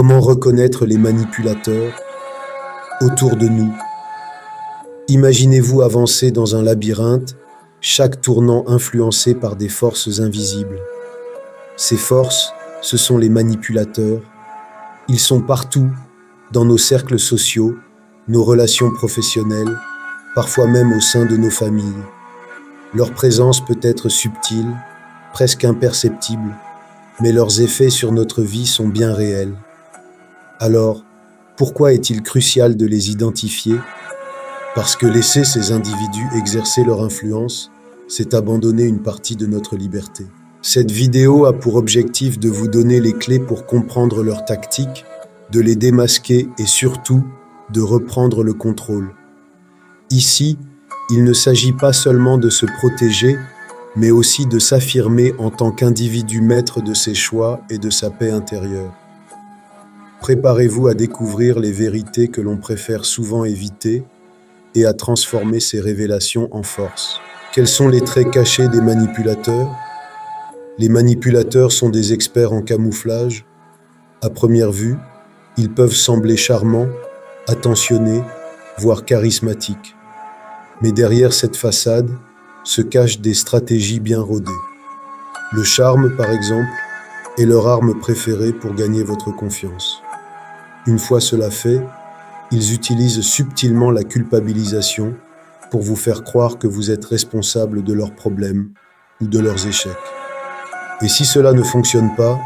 Comment reconnaître les manipulateurs autour de nous? Imaginez-vous avancer dans un labyrinthe, chaque tournant influencé par des forces invisibles. Ces forces, ce sont les manipulateurs. Ils sont partout, dans nos cercles sociaux, nos relations professionnelles, parfois même au sein de nos familles. Leur présence peut être subtile, presque imperceptible, mais leurs effets sur notre vie sont bien réels. Alors, pourquoi est-il crucial de les identifier? Parce que laisser ces individus exercer leur influence, c'est abandonner une partie de notre liberté. Cette vidéo a pour objectif de vous donner les clés pour comprendre leurs tactiques, de les démasquer et surtout de reprendre le contrôle. Ici, il ne s'agit pas seulement de se protéger, mais aussi de s'affirmer en tant qu'individu maître de ses choix et de sa paix intérieure. Préparez-vous à découvrir les vérités que l'on préfère souvent éviter et à transformer ces révélations en force. Quels sont les traits cachés des manipulateurs? Les manipulateurs sont des experts en camouflage. À première vue, ils peuvent sembler charmants, attentionnés, voire charismatiques. Mais derrière cette façade se cachent des stratégies bien rodées. Le charme, par exemple, est leur arme préférée pour gagner votre confiance. Une fois cela fait, ils utilisent subtilement la culpabilisation pour vous faire croire que vous êtes responsable de leurs problèmes ou de leurs échecs. Et si cela ne fonctionne pas,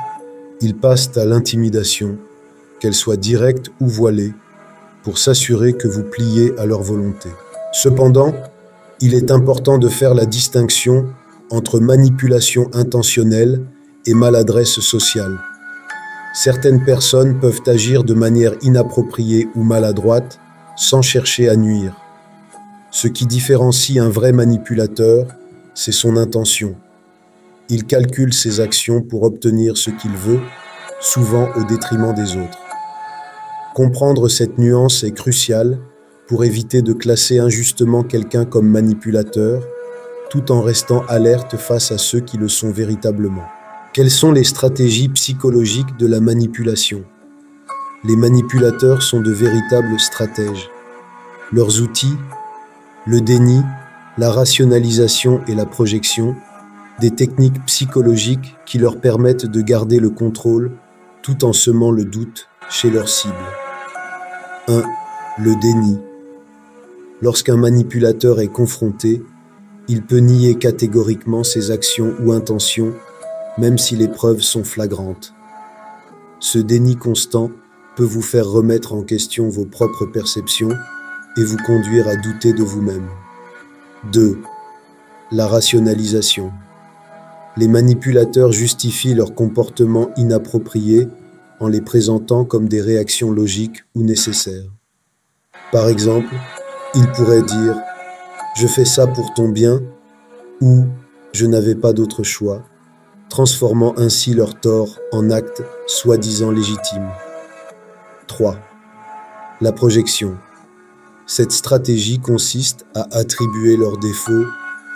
ils passent à l'intimidation, qu'elle soit directe ou voilée, pour s'assurer que vous pliez à leur volonté. Cependant, il est important de faire la distinction entre manipulation intentionnelle et maladresse sociale. Certaines personnes peuvent agir de manière inappropriée ou maladroite sans chercher à nuire. Ce qui différencie un vrai manipulateur, c'est son intention. Il calcule ses actions pour obtenir ce qu'il veut, souvent au détriment des autres. Comprendre cette nuance est crucial pour éviter de classer injustement quelqu'un comme manipulateur, tout en restant alerte face à ceux qui le sont véritablement. Quelles sont les stratégies psychologiques de la manipulation? Les manipulateurs sont de véritables stratèges. Leurs outils, le déni, la rationalisation et la projection, des techniques psychologiques qui leur permettent de garder le contrôle tout en semant le doute chez leurs cibles. 1. Le déni. Lorsqu'un manipulateur est confronté, il peut nier catégoriquement ses actions ou intentions, même si les preuves sont flagrantes. Ce déni constant peut vous faire remettre en question vos propres perceptions et vous conduire à douter de vous-même. 2. La rationalisation. Les manipulateurs justifient leurs comportements inappropriés en les présentant comme des réactions logiques ou nécessaires. Par exemple, ils pourraient dire « Je fais ça pour ton bien » ou « Je n'avais pas d'autre choix », transformant ainsi leur tort en actes soi-disant légitimes. 3. La projection. Cette stratégie consiste à attribuer leurs défauts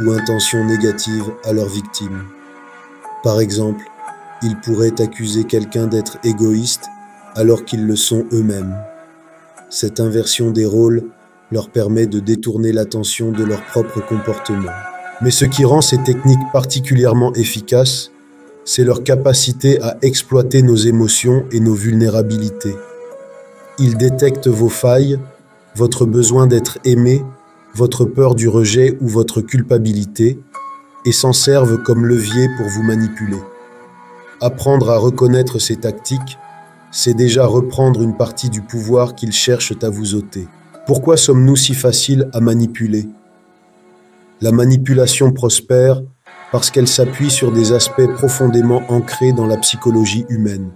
ou intentions négatives à leurs victimes. Par exemple, ils pourraient accuser quelqu'un d'être égoïste alors qu'ils le sont eux-mêmes. Cette inversion des rôles leur permet de détourner l'attention de leur propre comportement. Mais ce qui rend ces techniques particulièrement efficaces, c'est leur capacité à exploiter nos émotions et nos vulnérabilités. Ils détectent vos failles, votre besoin d'être aimé, votre peur du rejet ou votre culpabilité, et s'en servent comme levier pour vous manipuler. Apprendre à reconnaître ces tactiques, c'est déjà reprendre une partie du pouvoir qu'ils cherchent à vous ôter. Pourquoi sommes-nous si faciles à manipuler? La manipulation prospère parce qu'elle s'appuie sur des aspects profondément ancrés dans la psychologie humaine.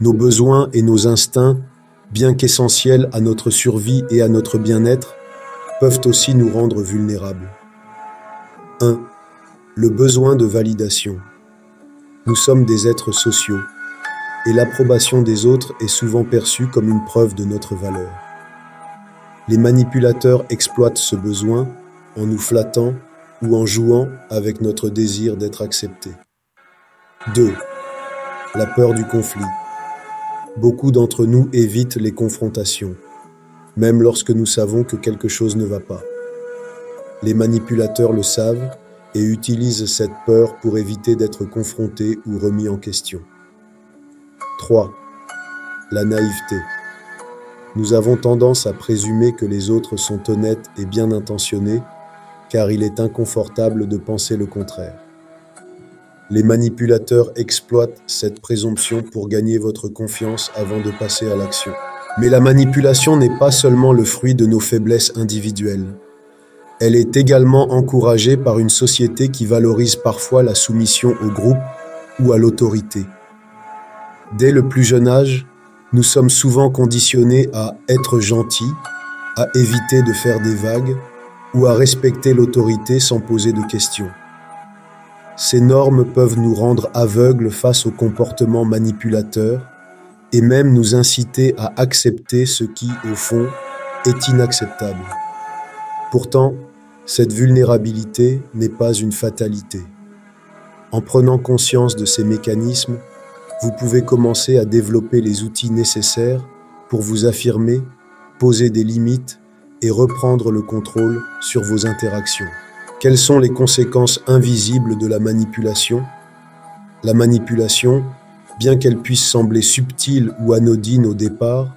Nos besoins et nos instincts, bien qu'essentiels à notre survie et à notre bien-être, peuvent aussi nous rendre vulnérables. 1. Le besoin de validation. Nous sommes des êtres sociaux, et l'approbation des autres est souvent perçue comme une preuve de notre valeur. Les manipulateurs exploitent ce besoin en nous flattant ou en jouant avec notre désir d'être accepté. 2. La peur du conflit. Beaucoup d'entre nous évitent les confrontations, même lorsque nous savons que quelque chose ne va pas. Les manipulateurs le savent et utilisent cette peur pour éviter d'être confrontés ou remis en question. 3. La naïveté. Nous avons tendance à présumer que les autres sont honnêtes et bien intentionnés, car il est inconfortable de penser le contraire. Les manipulateurs exploitent cette présomption pour gagner votre confiance avant de passer à l'action. Mais la manipulation n'est pas seulement le fruit de nos faiblesses individuelles. Elle est également encouragée par une société qui valorise parfois la soumission au groupe ou à l'autorité. Dès le plus jeune âge, nous sommes souvent conditionnés à être gentils, à éviter de faire des vagues ou à respecter l'autorité sans poser de questions. Ces normes peuvent nous rendre aveugles face aux comportements manipulateurs et même nous inciter à accepter ce qui, au fond, est inacceptable. Pourtant, cette vulnérabilité n'est pas une fatalité. En prenant conscience de ces mécanismes, vous pouvez commencer à développer les outils nécessaires pour vous affirmer, poser des limites et reprendre le contrôle sur vos interactions. Quelles sont les conséquences invisibles de la manipulation? La manipulation, bien qu'elle puisse sembler subtile ou anodine au départ,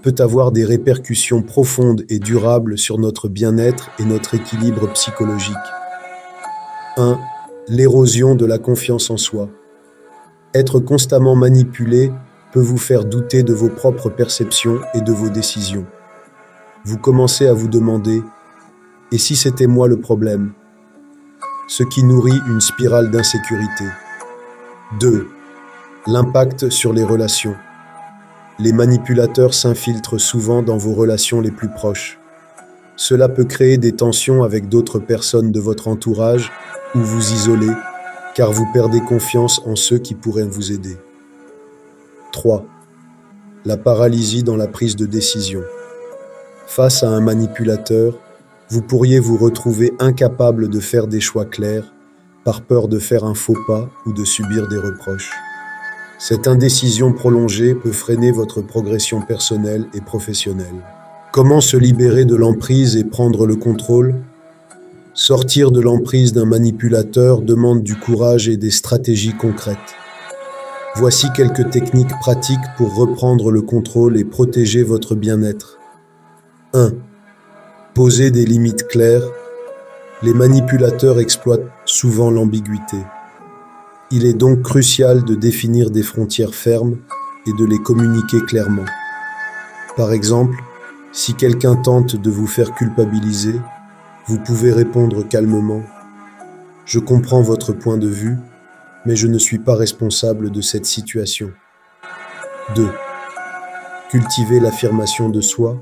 peut avoir des répercussions profondes et durables sur notre bien-être et notre équilibre psychologique. 1. L'érosion de la confiance en soi. Être constamment manipulé peut vous faire douter de vos propres perceptions et de vos décisions. Vous commencez à vous demander « Et si c'était moi le problème ?» Ce qui nourrit une spirale d'insécurité. 2. L'impact sur les relations. Les manipulateurs s'infiltrent souvent dans vos relations les plus proches. Cela peut créer des tensions avec d'autres personnes de votre entourage ou vous isoler, car vous perdez confiance en ceux qui pourraient vous aider. 3. La paralysie dans la prise de décision. Face à un manipulateur, vous pourriez vous retrouver incapable de faire des choix clairs, par peur de faire un faux pas ou de subir des reproches. Cette indécision prolongée peut freiner votre progression personnelle et professionnelle. Comment se libérer de l'emprise et prendre le contrôle? Sortir de l'emprise d'un manipulateur demande du courage et des stratégies concrètes. Voici quelques techniques pratiques pour reprendre le contrôle et protéger votre bien-être. 1. Poser des limites claires. Les manipulateurs exploitent souvent l'ambiguïté. Il est donc crucial de définir des frontières fermes et de les communiquer clairement. Par exemple, si quelqu'un tente de vous faire culpabiliser, vous pouvez répondre calmement « Je comprends votre point de vue, mais je ne suis pas responsable de cette situation. » 2. Cultiver l'affirmation de soi.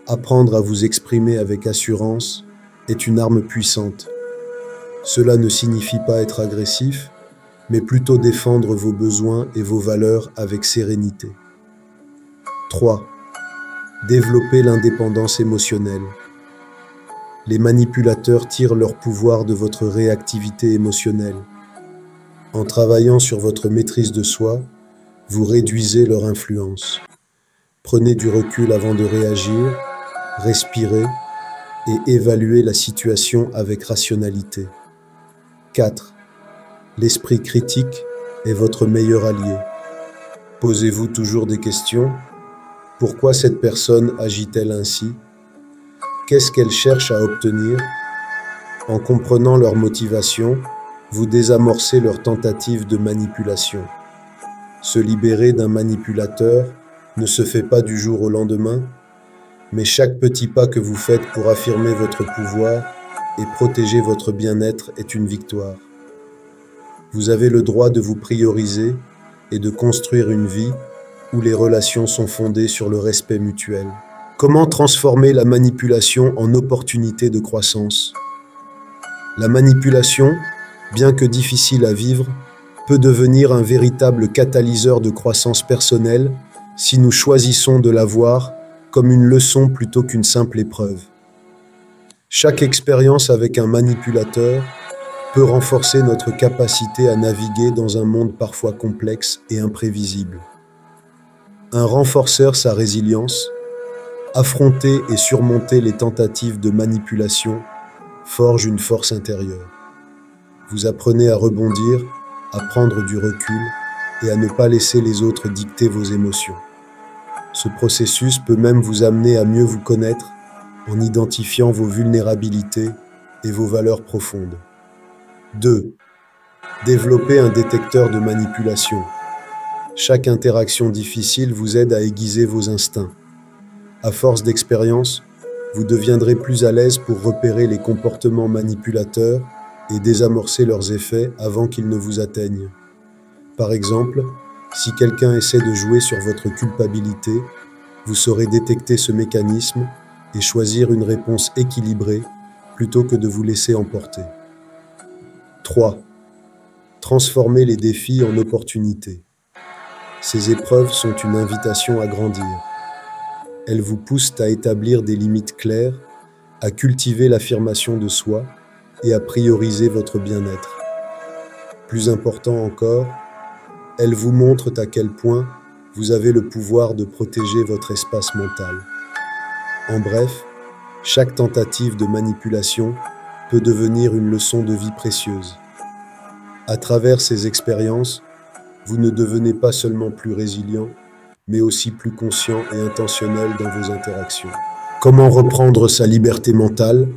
Apprendre à vous exprimer avec assurance est une arme puissante. Cela ne signifie pas être agressif, mais plutôt défendre vos besoins et vos valeurs avec sérénité. 3. Développer l'indépendance émotionnelle. Les manipulateurs tirent leur pouvoir de votre réactivité émotionnelle. En travaillant sur votre maîtrise de soi, vous réduisez leur influence. Prenez du recul avant de réagir, respirez et évaluez la situation avec rationalité. 4. L'esprit critique est votre meilleur allié. Posez-vous toujours des questions. Pourquoi cette personne agit-elle ainsi? Qu'est-ce qu'elle cherche à obtenir? En comprenant leur motivation, vous désamorcez leur tentative de manipulation. Se libérer d'un manipulateur ne se fait pas du jour au lendemain, mais chaque petit pas que vous faites pour affirmer votre pouvoir et protéger votre bien-être est une victoire. Vous avez le droit de vous prioriser et de construire une vie où les relations sont fondées sur le respect mutuel. Comment transformer la manipulation en opportunité de croissance? La manipulation, bien que difficile à vivre, peut devenir un véritable catalyseur de croissance personnelle si nous choisissons de la voir comme une leçon plutôt qu'une simple épreuve. Chaque expérience avec un manipulateur peut renforcer notre capacité à naviguer dans un monde parfois complexe et imprévisible. Un renforceur sa résilience. Affronter et surmonter les tentatives de manipulation forge une force intérieure. Vous apprenez à rebondir, à prendre du recul et à ne pas laisser les autres dicter vos émotions. Ce processus peut même vous amener à mieux vous connaître en identifiant vos vulnérabilités et vos valeurs profondes. 2. Développer un détecteur de manipulation. Chaque interaction difficile vous aide à aiguiser vos instincts. À force d'expérience, vous deviendrez plus à l'aise pour repérer les comportements manipulateurs et désamorcer leurs effets avant qu'ils ne vous atteignent. Par exemple, si quelqu'un essaie de jouer sur votre culpabilité, vous saurez détecter ce mécanisme et choisir une réponse équilibrée plutôt que de vous laisser emporter. 3. Transformer les défis en opportunités. Ces épreuves sont une invitation à grandir. Elles vous poussent à établir des limites claires, à cultiver l'affirmation de soi et à prioriser votre bien-être. Plus important encore, elles vous montrent à quel point vous avez le pouvoir de protéger votre espace mental. En bref, chaque tentative de manipulation peut devenir une leçon de vie précieuse. À travers ces expériences, vous ne devenez pas seulement plus résilient, mais aussi plus conscient et intentionnel dans vos interactions. Comment reprendre sa liberté mentale?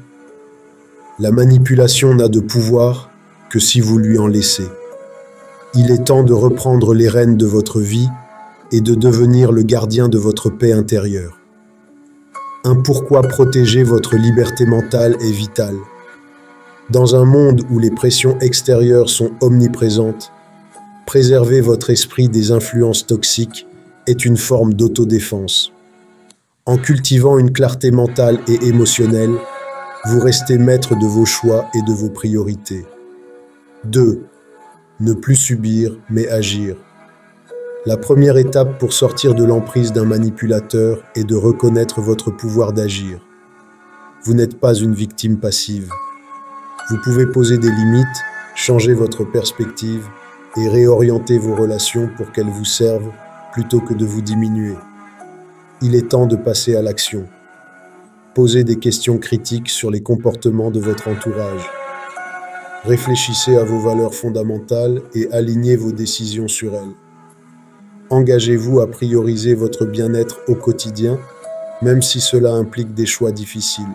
La manipulation n'a de pouvoir que si vous lui en laissez. Il est temps de reprendre les rênes de votre vie et de devenir le gardien de votre paix intérieure. Un pourquoi protéger votre liberté mentale est vital. Dans un monde où les pressions extérieures sont omniprésentes, préserver votre esprit des influences toxiques est une forme d'autodéfense. En cultivant une clarté mentale et émotionnelle, vous restez maître de vos choix et de vos priorités. 2. Ne plus subir, mais agir. La première étape pour sortir de l'emprise d'un manipulateur est de reconnaître votre pouvoir d'agir. Vous n'êtes pas une victime passive. Vous pouvez poser des limites, changer votre perspective et réorienter vos relations pour qu'elles vous servent plutôt que de vous diminuer. Il est temps de passer à l'action. Posez des questions critiques sur les comportements de votre entourage. Réfléchissez à vos valeurs fondamentales et alignez vos décisions sur elles. Engagez-vous à prioriser votre bien-être au quotidien, même si cela implique des choix difficiles.